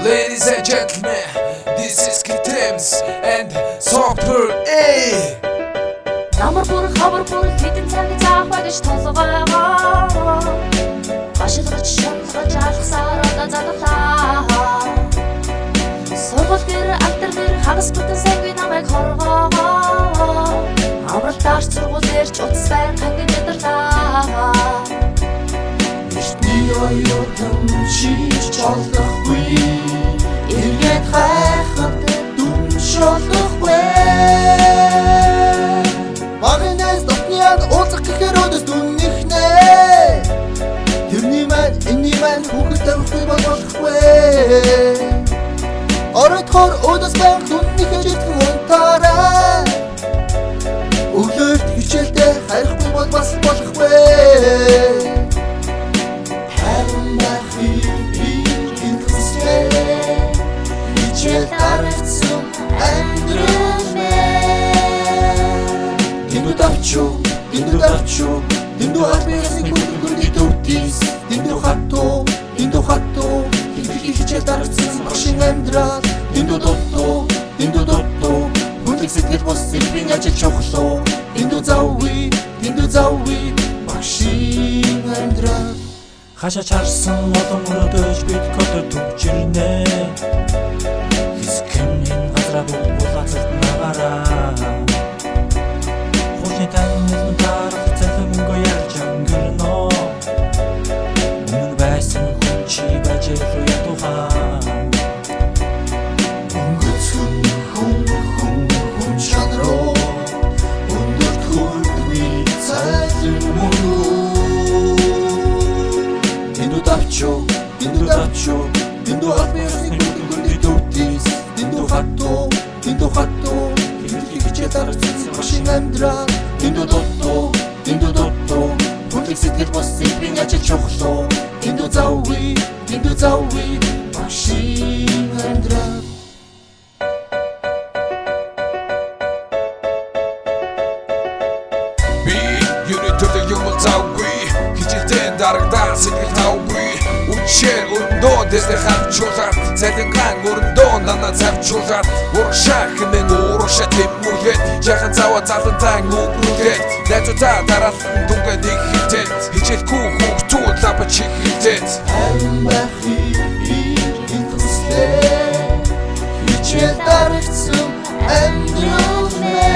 Ladies and gentlemen, this is Kitems and Software A. Намар бүр хавар бүр хэдэн цаг заах байж толгойгоо гашилгаж шалгаж алхсаар одоо залглаа. Сургууль дээр алтар дээр хагас бүтэн сангийн намайг хоргоогоо амралтаар сургууль дээр ч утас байна хангин ядарлаа. Эртний оюутан шийдэж болохгүй эргээд хайхад дүнш болохгүй. Магнес дотниад уулзах гэхээр өдөс дүннихнэ. Тэрний маань энэний маань хүүхэд тавихгүй болохгүй. Оройдохоор өдөс банк дүннийхээ житгэн унтаарай. Өглөөрт хичээлдээ хайрахгүй бол бас болохгүй. Тиндүү албаасны гүргүрний төвтис тиндүү хатто хичээл дарагдсан машин амьдрал тиндүү дотто хүндрэх сэтгэл бос сэлбийн ажил чухлоо тиндүү завгүй машин амьдрал хашаа чарсан олон өрөөдөж бид кодер төвчирнэ хэсгэн энэ газраа бүгд булаацалт нагаараа хурцны танил дарах цахим мөнгө ярьж өнгөрнө мөн байсан хүн чи бажэрлүү ятухан өнгөцөн хүн чанароо өндөрт хүндми цайлын мөнгө тиндүү албаасны гүргүрний төвтис тиндүү хатто хичээл дарагдсан машин амьдрал тиндүү дотто хүндрэх сэтгэл бос сэлбийн ажил чухлоо тиндүү завгүй машин амьдрал. Би юуны төрлөг юм завгүй хичээлдээ дарагдаа сэтгэл тавгүй Учир өрөндөө дэсне хавчуулаад цалингаан өрөндөө нана завчуулаад урагшаа хэмээн урагшаа тэмүүлээд яхан цаваа залантаа нүгрүүлээд найзуудаа дараалан дүнгээд их хилдээд хичээлгүй хүүхдүүд лапа чих хилдээд Амбахи интуслээ хичээл дарагдсан амьдралнэ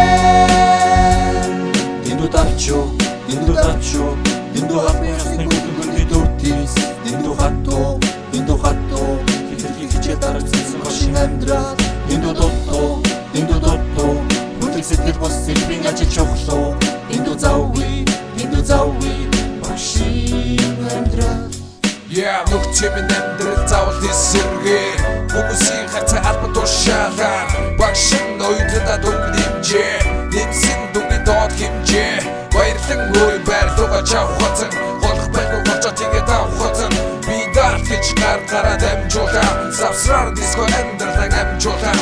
тиндүү албаасны гүргүрний төвтис тиндүү хатто хичээл дарагдсан машин амьдрал тиндүү дотто хүндрэх сэтгэл бос сэлбийн ажил чухлоо тиндүү завгүй машин амьдрал. Нүгчмэн амьдрал заавал эсэргээр хүмүүсийн харцаа албан тушаагаар багшин оюутнуудаа дүнгийн хэмжээ нэмсэн дүнгийн доод хэмжээ баярлан өөрийн байрлуугаа чавхацсан голох байхгүй болчоо тэгээд авахцсан би дарт гэж гараад амжуулаа завсраар диско амьдралаа амжуулаа